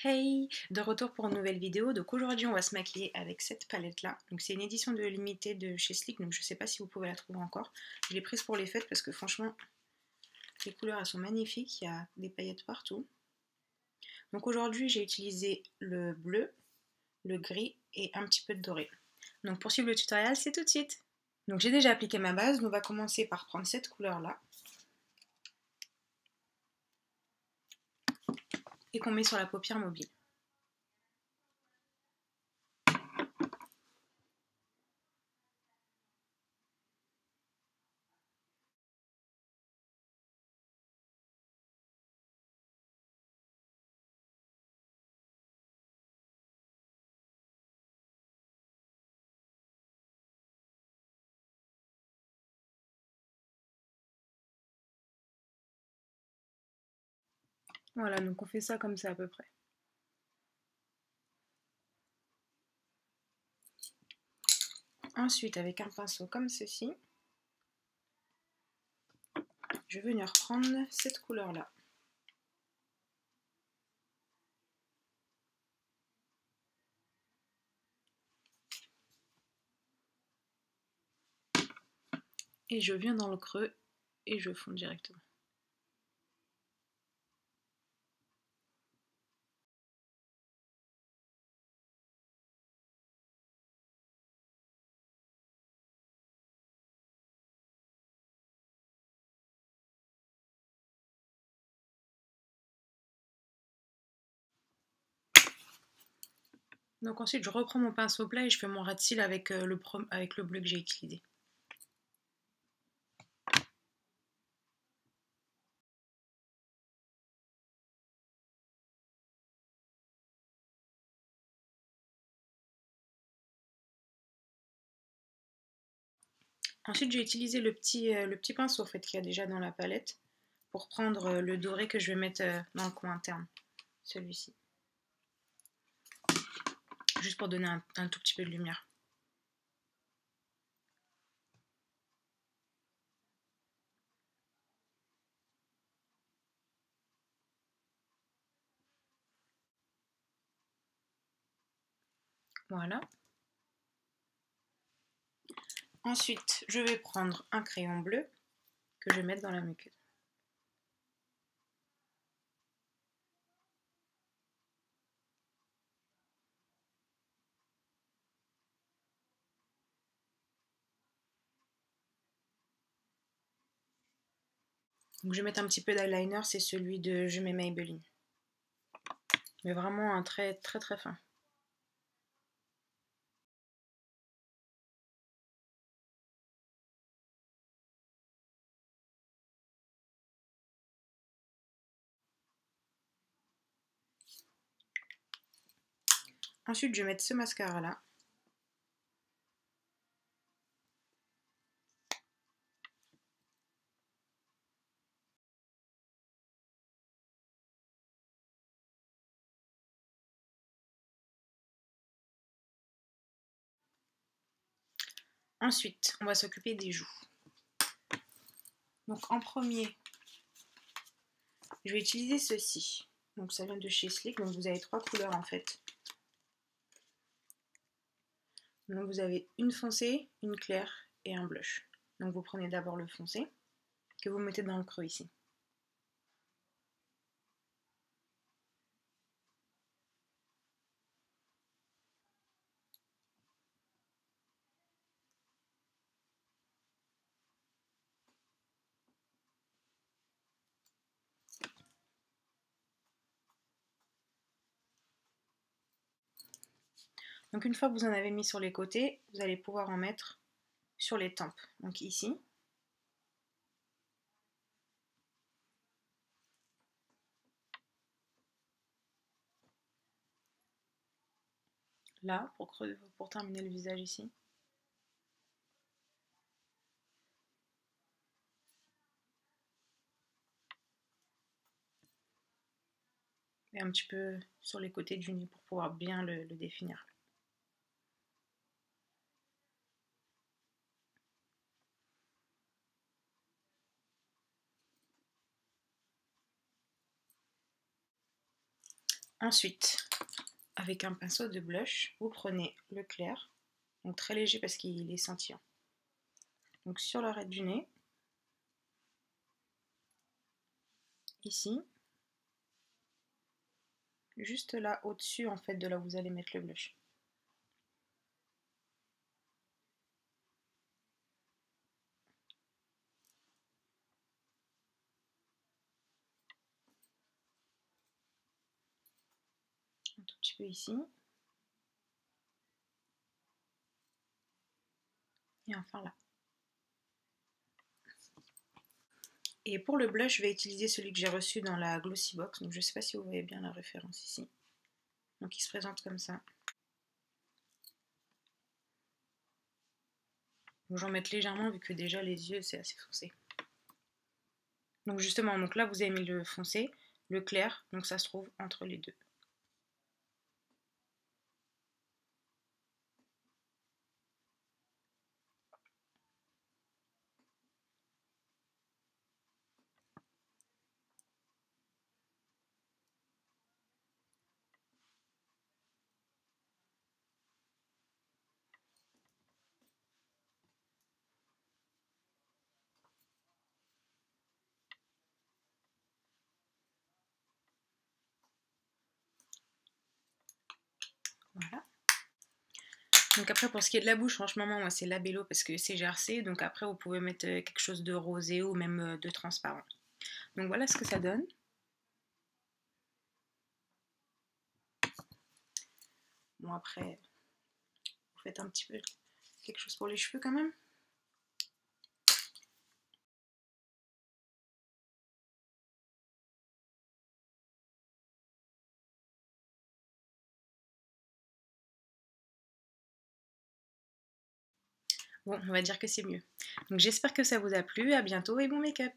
Hey, de retour pour une nouvelle vidéo. Donc aujourd'hui on va se maquiller avec cette palette là. Donc c'est une édition de limitée de chez Sleek, donc je sais pas si vous pouvez la trouver encore. Je l'ai prise pour les fêtes parce que franchement les couleurs elles sont magnifiques, il y a des paillettes partout. Donc aujourd'hui j'ai utilisé le bleu, le gris et un petit peu de doré. Donc pour suivre le tutoriel c'est tout de suite. Donc j'ai déjà appliqué ma base, on va commencer par prendre cette couleur là et qu'on met sur la paupière mobile. Voilà, donc on fait ça comme ça à peu près. Ensuite, avec un pinceau comme ceci, je vais venir prendre cette couleur-là. Et je viens dans le creux et je fonds directement. Donc ensuite, je reprends mon pinceau plat et je fais mon ras de cils avec le bleu que j'ai utilisé. Ensuite, j'ai utilisé le petit pinceau en fait, qu'il y a déjà dans la palette pour prendre le doré que je vais mettre dans le coin interne, celui-ci. Juste pour donner un tout petit peu de lumière. Voilà. Ensuite, je vais prendre un crayon bleu que je vais mettre dans la muqueuse. Donc je vais mettre un petit peu d'eyeliner, c'est celui de Je mets Maybelline. Mais vraiment un trait très très fin. Ensuite, je vais mettre ce mascara là. Ensuite, on va s'occuper des joues. Donc en premier, je vais utiliser ceci. Donc ça vient de chez Sleek, donc vous avez 3 couleurs en fait. Donc vous avez une foncée, une claire et un blush. Donc vous prenez d'abord le foncé, que vous mettez dans le creux ici. Donc une fois que vous en avez mis sur les côtés, vous allez pouvoir en mettre sur les tempes. Donc ici. Là, pour terminer le visage ici. Et un petit peu sur les côtés du nez pour pouvoir bien le définir. Ensuite, avec un pinceau de blush, vous prenez le clair, donc très léger parce qu'il est scintillant. Donc sur l'arête du nez, ici, juste là au-dessus en fait de là où vous allez mettre le blush. Un tout petit peu ici. Et enfin là. Et pour le blush, je vais utiliser celui que j'ai reçu dans la Glossy Box. Donc je ne sais pas si vous voyez bien la référence ici. Donc il se présente comme ça. Donc j'en mets légèrement vu que déjà les yeux c'est assez foncé. Donc justement, donc là vous avez mis le foncé, le clair, donc ça se trouve entre les deux. Voilà. Donc après pour ce qui est de la bouche, franchement moi c'est Labello parce que c'est gercé. Donc après vous pouvez mettre quelque chose de rosé ou même de transparent. Donc voilà ce que ça donne. Bon après, vous faites un petit peu quelque chose pour les cheveux quand même. Bon, on va dire que c'est mieux. Donc j'espère que ça vous a plu, à bientôt et bon make-up!